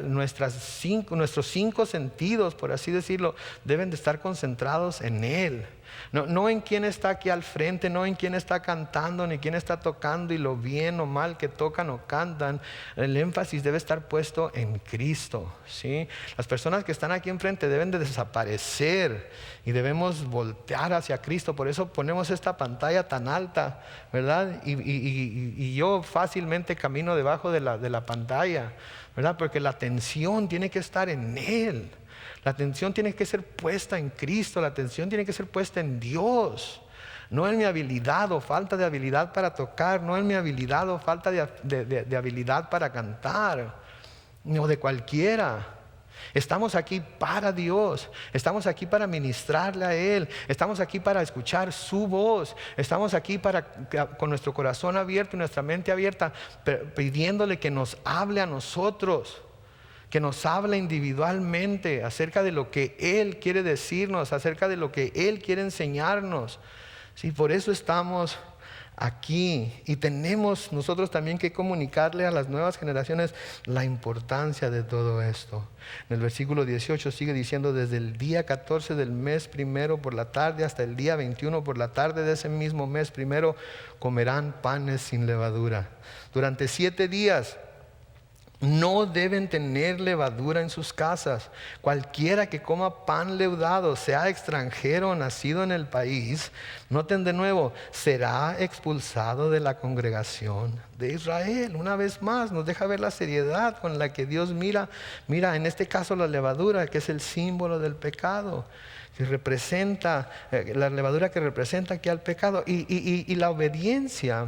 Nuestros 5 sentidos, por así decirlo, deben de estar concentrados en Él. No en quién está aquí al frente, no en quién está cantando, ni quién está tocando y lo bien o mal que tocan o cantan. El énfasis debe estar puesto en Cristo, ¿sí? Las personas que están aquí enfrente deben de desaparecer y debemos voltear hacia Cristo. Por eso ponemos esta pantalla tan alta, ¿verdad? Y yo fácilmente camino debajo de la pantalla, ¿verdad? Porque la atención tiene que estar en Él. La atención tiene que ser puesta en Cristo, la atención tiene que ser puesta en Dios, no en mi habilidad o falta de habilidad para tocar, no en mi habilidad o falta de habilidad para cantar, no de cualquiera. Estamos aquí para Dios, estamos aquí para ministrarle a Él, estamos aquí para escuchar su voz, estamos aquí con nuestro corazón abierto y nuestra mente abierta, pidiéndole que nos hable a nosotros, que nos hable individualmente acerca de lo que Él quiere decirnos, acerca de lo que Él quiere enseñarnos. Sí, por eso estamos aquí y tenemos nosotros también que comunicarle a las nuevas generaciones la importancia de todo esto. En el versículo 18 sigue diciendo: desde el día 14 del mes primero por la tarde hasta el día 21 por la tarde de ese mismo mes primero comerán panes sin levadura. Durante 7 días no deben tener levadura en sus casas. Cualquiera que coma pan leudado, sea extranjero o nacido en el país, noten de nuevo, será expulsado de la congregación de Israel. Una vez más nos deja ver la seriedad con la que Dios mira en este caso la levadura, que es el símbolo del pecado, que representa la levadura que representa aquí al pecado, y la obediencia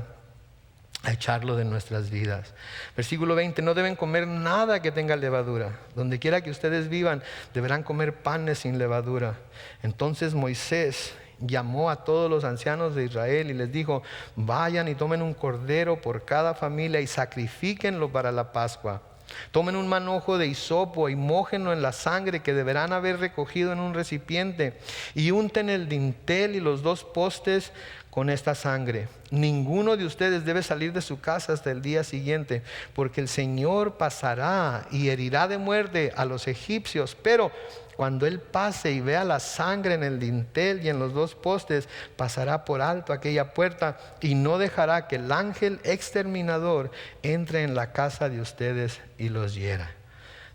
a echarlo de nuestras vidas. Versículo 20: no deben comer nada que tenga levadura. Donde quiera que ustedes vivan, deberán comer panes sin levadura. Entonces Moisés llamó a todos los ancianos de Israel y les dijo: vayan y tomen un cordero por cada familia y sacrifíquenlo para la Pascua. Tomen un manojo de hisopo y mójenlo en la sangre que deberán haber recogido en un recipiente, y unten el dintel y los 2 postes con esta sangre. Ninguno de ustedes debe salir de su casa hasta el día siguiente, porque el Señor pasará y herirá de muerte a los egipcios. Pero cuando Él pase y vea la sangre en el dintel y en los 2 postes, pasará por alto aquella puerta y no dejará que el ángel exterminador entre en la casa de ustedes y los hiera.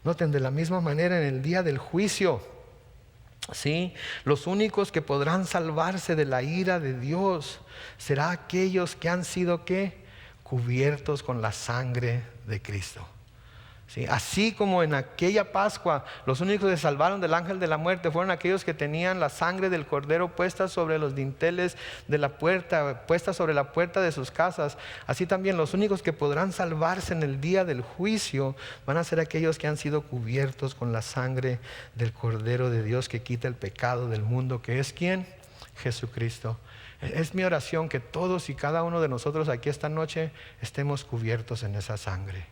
Noten, de la misma manera en el día del juicio, ¿sí? Los únicos que podrán salvarse de la ira de Dios será aquellos que han sido ¿qué? Cubiertos con la sangre de Cristo. ¿Sí? Así como en aquella Pascua los únicos que se salvaron del ángel de la muerte fueron aquellos que tenían la sangre del cordero puesta sobre los dinteles de la puerta, puesta sobre la puerta de sus casas, así también los únicos que podrán salvarse en el día del juicio van a ser aquellos que han sido cubiertos con la sangre del Cordero de Dios que quita el pecado del mundo, que es ¿quién? Jesucristo. Es mi oración que todos y cada uno de nosotros aquí esta noche estemos cubiertos en esa sangre.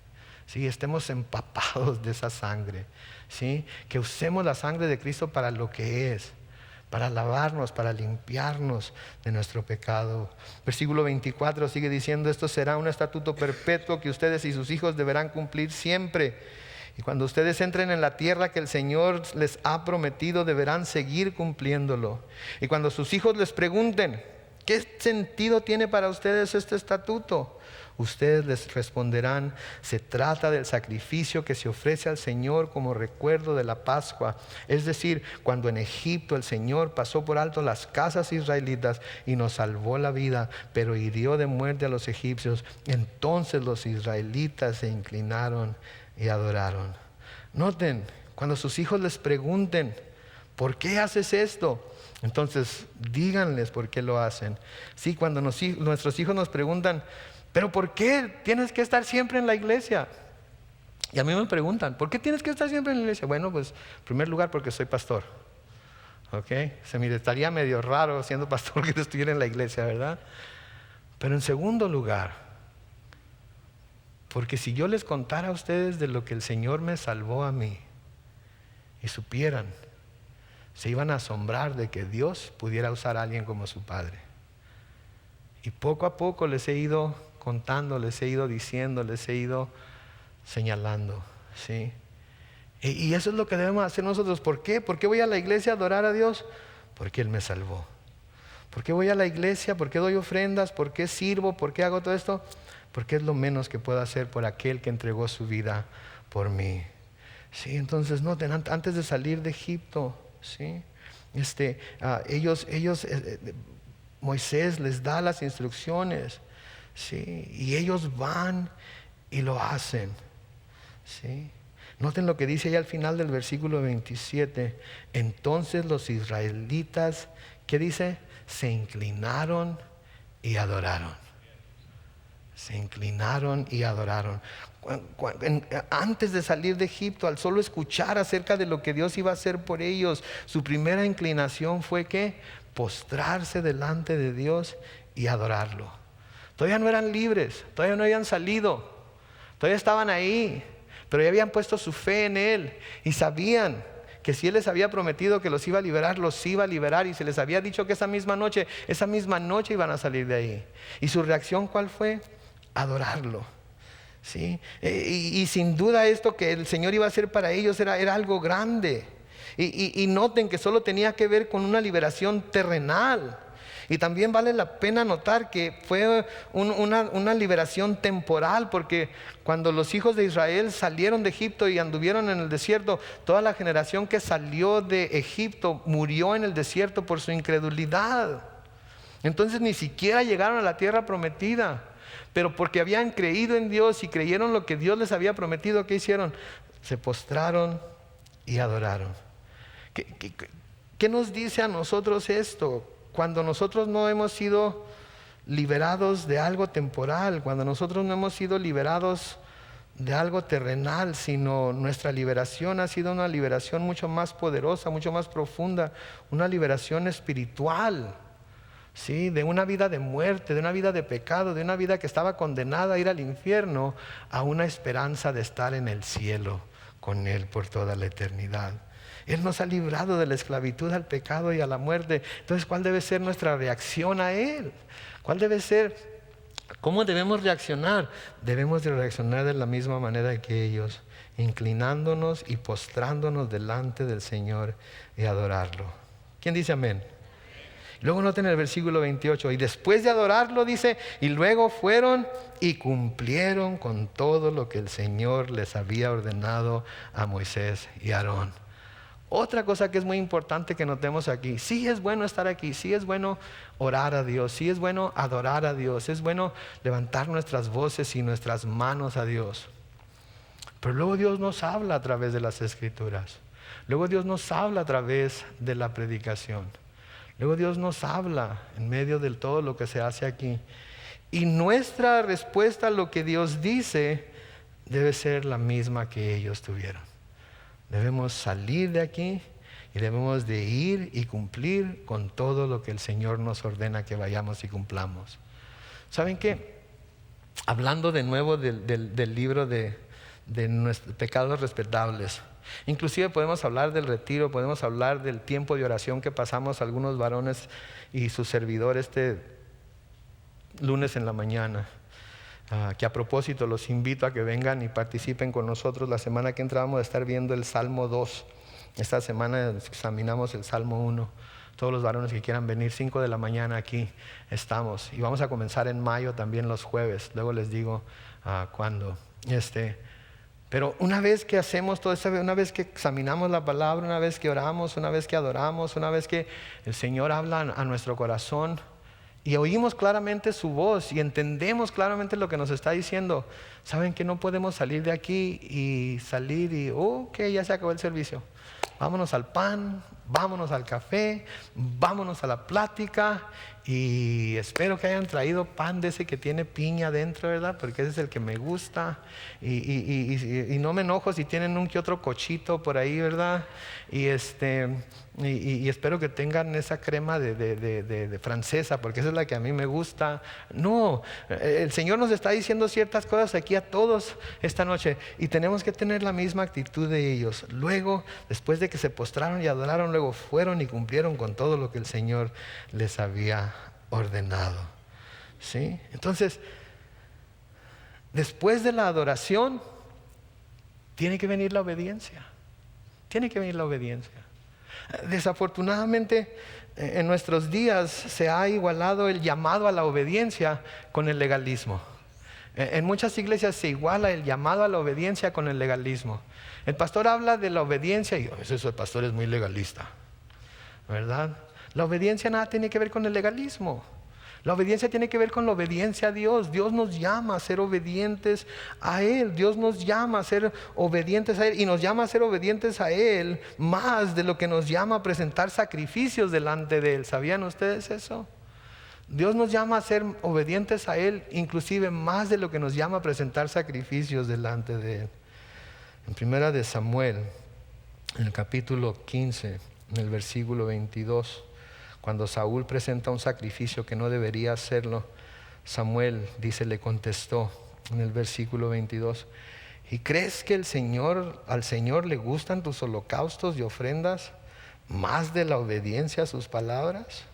Sí, estemos empapados de esa sangre, ¿sí? Que usemos la sangre de Cristo para lo que es, para lavarnos, para limpiarnos de nuestro pecado. Versículo 24 sigue diciendo: esto será un estatuto perpetuo que ustedes y sus hijos deberán cumplir siempre. Y cuando ustedes entren en la tierra que el Señor les ha prometido, deberán seguir cumpliéndolo. Y cuando sus hijos les pregunten: ¿qué sentido tiene para ustedes este estatuto? Ustedes les responderán: se trata del sacrificio que se ofrece al Señor como recuerdo de la Pascua. Es decir, cuando en Egipto el Señor pasó por alto las casas israelitas y nos salvó la vida, pero hirió de muerte a los egipcios. Entonces los israelitas se inclinaron y adoraron. Noten, cuando sus hijos les pregunten: ¿por qué haces esto? Entonces díganles por qué lo hacen. Sí, cuando nuestros hijos nos preguntan: ¿pero por qué tienes que estar siempre en la iglesia? Y a mí me preguntan: ¿por qué tienes que estar siempre en la iglesia? Bueno, pues en primer lugar porque soy pastor. ¿Ok? Se me estaría medio raro siendo pastor que estuviera en la iglesia, ¿verdad? Pero en segundo lugar, porque si yo les contara a ustedes de lo que el Señor me salvó a mí y supieran, se iban a asombrar de que Dios pudiera usar a alguien como su padre. Y poco a poco les he ido contando, les he ido diciendo, les he ido señalando, ¿sí? Y eso es lo que debemos hacer nosotros. ¿Por qué? ¿Por qué voy a la iglesia a adorar a Dios? Porque Él me salvó. ¿Por qué voy a la iglesia? ¿Por qué doy ofrendas? ¿Por qué sirvo? ¿Por qué hago todo esto? Porque es lo menos que puedo hacer por aquel que entregó su vida por mí. Sí, entonces noten, antes de salir de Egipto, ¿sí? Moisés les da las instrucciones, ¿sí? Y ellos van y lo hacen, ¿sí? Noten lo que dice allá al final del versículo 27. Entonces los israelitas, ¿qué dice? Se inclinaron y adoraron. Se inclinaron y adoraron. Antes de salir de Egipto, al solo escuchar acerca de lo que Dios iba a hacer por ellos, su primera inclinación fue ¿qué? Postrarse delante de Dios y adorarlo. Todavía no eran libres, todavía no habían salido, todavía estaban ahí, pero ya habían puesto su fe en Él y sabían que si Él les había prometido que los iba a liberar, los iba a liberar, y se les había dicho que esa misma noche iban a salir de ahí. ¿Y su reacción cuál fue? Adorarlo, ¿sí? Y sin duda esto que el Señor iba a hacer para ellos era algo grande. Y noten que solo tenía que ver con una liberación terrenal. Y también vale la pena notar que fue una liberación temporal, porque cuando los hijos de Israel salieron de Egipto y anduvieron en el desierto, toda la generación que salió de Egipto murió en el desierto por su incredulidad. Entonces ni siquiera llegaron a la tierra prometida. Pero porque habían creído en Dios y creyeron lo que Dios les había prometido, ¿qué hicieron? Se postraron y adoraron. ¿Qué nos dice a nosotros esto? Cuando nosotros no hemos sido liberados de algo temporal, cuando nosotros no hemos sido liberados de algo terrenal, sino nuestra liberación ha sido una liberación mucho más poderosa, mucho más profunda, una liberación espiritual, ¿sí? De una vida de muerte, de una vida de pecado, de una vida que estaba condenada a ir al infierno, a una esperanza de estar en el cielo con Él por toda la eternidad. Él nos ha librado de la esclavitud al pecado y a la muerte. Entonces, ¿cuál debe ser nuestra reacción a Él? ¿Cuál debe ser? ¿Cómo debemos reaccionar? Debemos de reaccionar de la misma manera que ellos, inclinándonos y postrándonos delante del Señor y adorarlo. ¿Quién dice amén? Luego noten el versículo 28, y después de adorarlo dice, y luego fueron y cumplieron con todo lo que el Señor les había ordenado a Moisés y a Aarón. Otra cosa que es muy importante que notemos aquí: sí es bueno estar aquí, sí es bueno orar a Dios, sí es bueno adorar a Dios, es bueno levantar nuestras voces y nuestras manos a Dios. Pero luego Dios nos habla a través de las Escrituras, luego Dios nos habla a través de la predicación, luego Dios nos habla en medio de todo lo que se hace aquí. Y nuestra respuesta a lo que Dios dice debe ser la misma que ellos tuvieron. Debemos salir de aquí y debemos de ir y cumplir con todo lo que el Señor nos ordena que vayamos y cumplamos. ¿Saben qué? Hablando de nuevo del libro de nuestros pecados respetables, inclusive podemos hablar del retiro, podemos hablar del tiempo de oración que pasamos algunos varones y su servidor este lunes en la mañana. Que a propósito los invito a que vengan y participen con nosotros. La semana que entra vamos a estar viendo el Salmo 2. Esta semana examinamos el Salmo 1. Todos los varones que quieran venir, 5 de la mañana aquí estamos. Y vamos a comenzar en mayo también los jueves. Luego les digo cuándo. Pero una vez que hacemos todo esto, una vez que examinamos la palabra, una vez que oramos, una vez que adoramos, una vez que el Señor habla a nuestro corazón y oímos claramente su voz y entendemos claramente lo que nos está diciendo, saben que no podemos salir de aquí y salir y ok, ya se acabó el servicio. Vámonos al pan, vámonos al café, vámonos a la plática. Y espero que hayan traído pan de ese que tiene piña dentro, ¿verdad? Porque ese es el que me gusta. Y no me enojo si tienen un que otro cochito por ahí, ¿verdad? Y espero que tengan esa crema de francesa, porque esa es la que a mí me gusta. No, el Señor nos está diciendo ciertas cosas aquí a todos esta noche y tenemos que tener la misma actitud de ellos. Luego, después de que se postraron y adoraron, luego fueron y cumplieron con todo lo que el Señor les había ordenado. ¿Sí? Entonces, después de la adoración, tiene que venir la obediencia. Tiene que venir la obediencia. Desafortunadamente, en nuestros días se ha igualado el llamado a la obediencia con el legalismo. En muchas iglesias se iguala el llamado a la obediencia con el legalismo. El pastor habla de la obediencia y eso el pastor es muy legalista, ¿verdad? La obediencia nada tiene que ver con el legalismo. La obediencia tiene que ver con la obediencia a Dios. Dios nos llama a ser obedientes a Él. Dios nos llama a ser obedientes a Él. Y nos llama a ser obedientes a Él más de lo que nos llama a presentar sacrificios delante de Él. ¿Sabían ustedes eso? Dios nos llama a ser obedientes a Él, inclusive más de lo que nos llama a presentar sacrificios delante de Él. En primera de Samuel, en el capítulo 15, en el versículo 22, cuando Saúl presenta un sacrificio que no debería hacerlo, Samuel dice, le contestó en el versículo 22, ¿y crees que al Señor le gustan tus holocaustos y ofrendas más de la obediencia a sus palabras?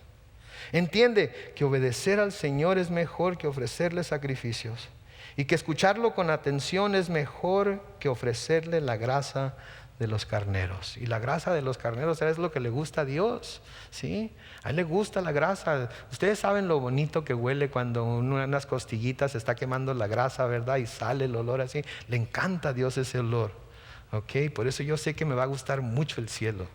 Entiende que obedecer al Señor es mejor que ofrecerle sacrificios y que escucharlo con atención es mejor que ofrecerle la grasa de los carneros. Y la grasa de los carneros es lo que le gusta a Dios, ¿sí? A Él le gusta la grasa. Ustedes saben lo bonito que huele cuando unas costillitas está quemando la grasa, ¿verdad? Y sale el olor así. Le encanta a Dios ese olor, ¿ok? Por eso yo sé que me va a gustar mucho el cielo,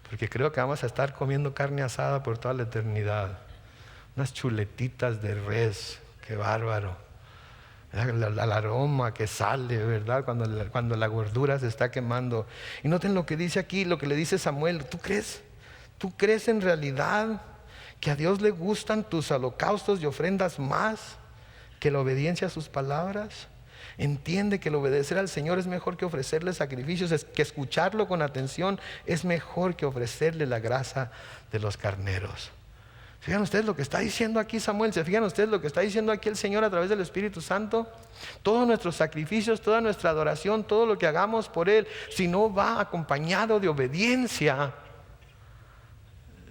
porque creo que vamos a estar comiendo carne asada por toda la eternidad. Unas chuletitas de res, qué bárbaro. El aroma que sale, ¿verdad? Cuando la gordura se está quemando. Y noten lo que dice aquí, lo que le dice Samuel. ¿Tú crees? ¿Tú crees en realidad que a Dios le gustan tus holocaustos y ofrendas más que la obediencia a sus palabras? Entiende que el obedecer al Señor es mejor que ofrecerle sacrificios, que escucharlo con atención es mejor que ofrecerle la grasa de los carneros. ¿Se ustedes lo que está diciendo aquí Samuel? ¿Se fijan ustedes lo que está diciendo aquí el Señor a través del Espíritu Santo? Todos nuestros sacrificios, toda nuestra adoración, todo lo que hagamos por Él, si no va acompañado de obediencia,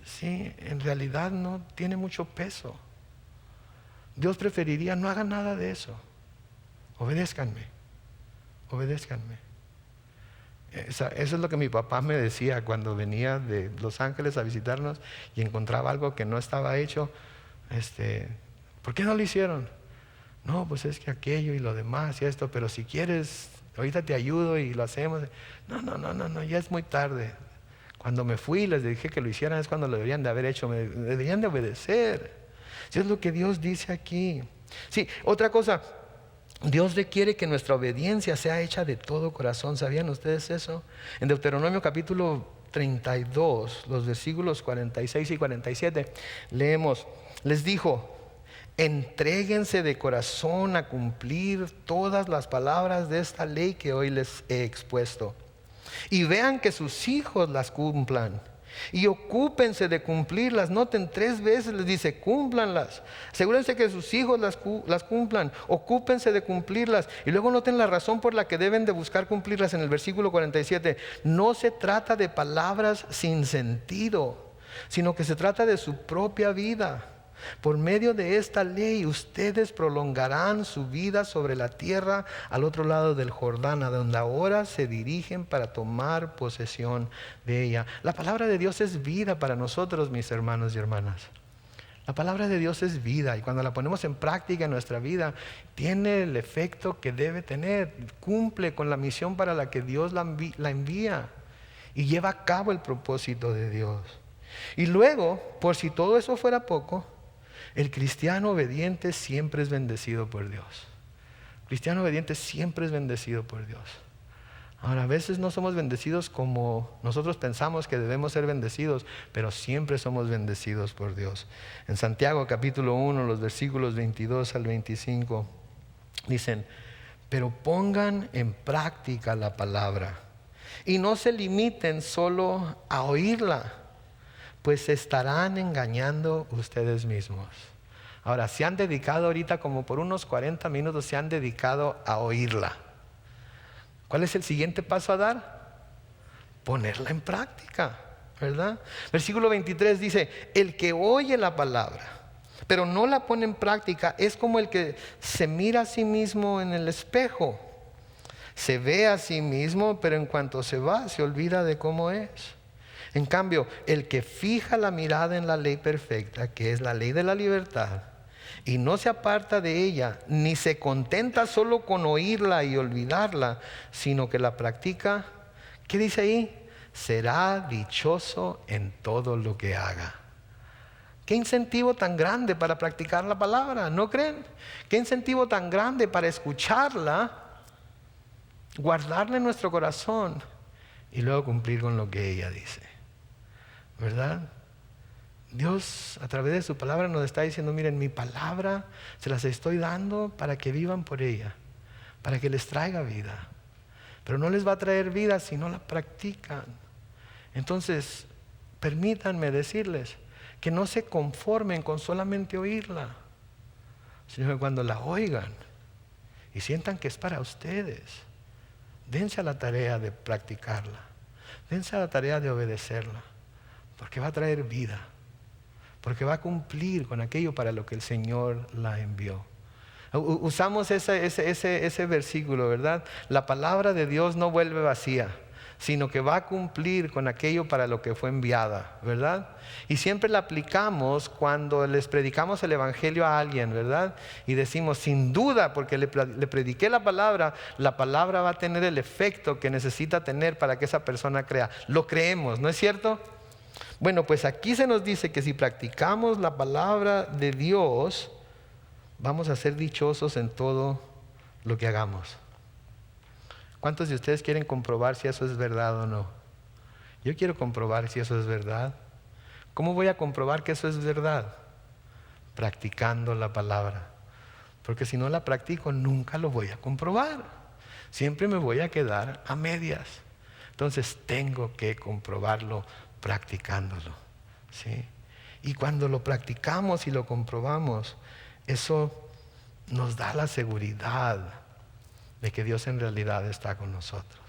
sí, en realidad no tiene mucho peso. Dios preferiría, no hagan nada de eso. Obedézcanme. Eso es lo que mi papá me decía cuando venía de Los Ángeles a visitarnos y encontraba algo que no estaba hecho. ¿Por qué no lo hicieron? No, pues es que aquello y lo demás y esto, pero si quieres, ahorita te ayudo y lo hacemos. No, ya es muy tarde. Cuando me fui y les dije que lo hicieran es cuando lo deberían de haber hecho, me deberían de obedecer. Eso es lo que Dios dice aquí. Sí, otra cosa. Dios requiere que nuestra obediencia sea hecha de todo corazón. ¿Sabían ustedes eso? En Deuteronomio capítulo 32, los versículos 46 y 47, leemos, les dijo, entréguense de corazón a cumplir todas las palabras de esta ley que hoy les he expuesto. Y vean que sus hijos las cumplan. Y ocúpense de cumplirlas. Noten, 3 veces les dice, cúmplanlas. Asegúrense que sus hijos las cumplan. Ocúpense de cumplirlas. Y luego noten la razón por la que deben de buscar cumplirlas en el versículo 47. No se trata de palabras sin sentido, sino que se trata de su propia vida. Por medio de esta ley ustedes prolongarán su vida sobre la tierra al otro lado del Jordán, a donde ahora se dirigen para tomar posesión de ella. La palabra de Dios es vida para nosotros, mis hermanos y hermanas. La palabra de Dios es vida, y cuando la ponemos en práctica en nuestra vida, tiene el efecto que debe tener. Cumple con la misión para la que Dios la envía y lleva a cabo el propósito de Dios. Y luego, por si todo eso fuera poco, el cristiano obediente siempre es bendecido por Dios. El cristiano obediente siempre es bendecido por Dios. Ahora, a veces no somos bendecidos como nosotros pensamos que debemos ser bendecidos, pero siempre somos bendecidos por Dios. En Santiago capítulo 1, los versículos 22 al 25, dicen: pero pongan en práctica la palabra y no se limiten solo a oírla, pues se estarán engañando ustedes mismos. Ahora, se han dedicado ahorita como por unos 40 minutos, se han dedicado a oírla. ¿Cuál es el siguiente paso a dar? Ponerla en práctica, ¿verdad? Versículo 23 dice: el que oye la palabra, pero no la pone en práctica, es como el que se mira a sí mismo en el espejo. Se ve a sí mismo, pero en cuanto se va, se olvida de cómo es. En cambio, el que fija la mirada en la ley perfecta, que es la ley de la libertad, y no se aparta de ella, ni se contenta solo con oírla y olvidarla, sino que la practica, ¿qué dice ahí? Será dichoso en todo lo que haga. ¿Qué incentivo tan grande para practicar la palabra? ¿No creen? ¿Qué incentivo tan grande para escucharla, guardarla en nuestro corazón y luego cumplir con lo que ella dice? ¿Verdad? Dios a través de su palabra nos está diciendo: miren, mi palabra se las estoy dando para que vivan por ella, para que les traiga vida. Pero no les va a traer vida si no la practican. Entonces, permítanme decirles que no se conformen con solamente oírla, sino que cuando la oigan y sientan que es para ustedes, dense a la tarea de practicarla, dense a la tarea de obedecerla, porque va a traer vida, porque va a cumplir con aquello para lo que el Señor la envió. Usamos ese versículo, ¿verdad? La palabra de Dios no vuelve vacía, sino que va a cumplir con aquello para lo que fue enviada, ¿verdad? Y siempre la aplicamos cuando les predicamos el evangelio a alguien, ¿verdad? Y decimos: sin duda, porque le prediqué la palabra va a tener el efecto que necesita tener para que esa persona crea. Lo creemos, ¿no es cierto? Bueno, pues aquí se nos dice que si practicamos la palabra de Dios, vamos a ser dichosos en todo lo que hagamos. ¿Cuántos de ustedes quieren comprobar si eso es verdad o no? Yo quiero comprobar si eso es verdad. ¿Cómo voy a comprobar que eso es verdad? Practicando la palabra. Porque si no la practico, nunca lo voy a comprobar. Siempre me voy a quedar a medias. Entonces tengo que comprobarlo practicándolo, ¿sí? Y cuando lo practicamos y lo comprobamos, eso nos da la seguridad de que Dios en realidad está con nosotros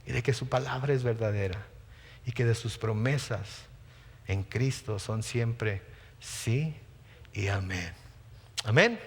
y de que su palabra es verdadera y que de sus promesas en Cristo son siempre sí y amén. Amén.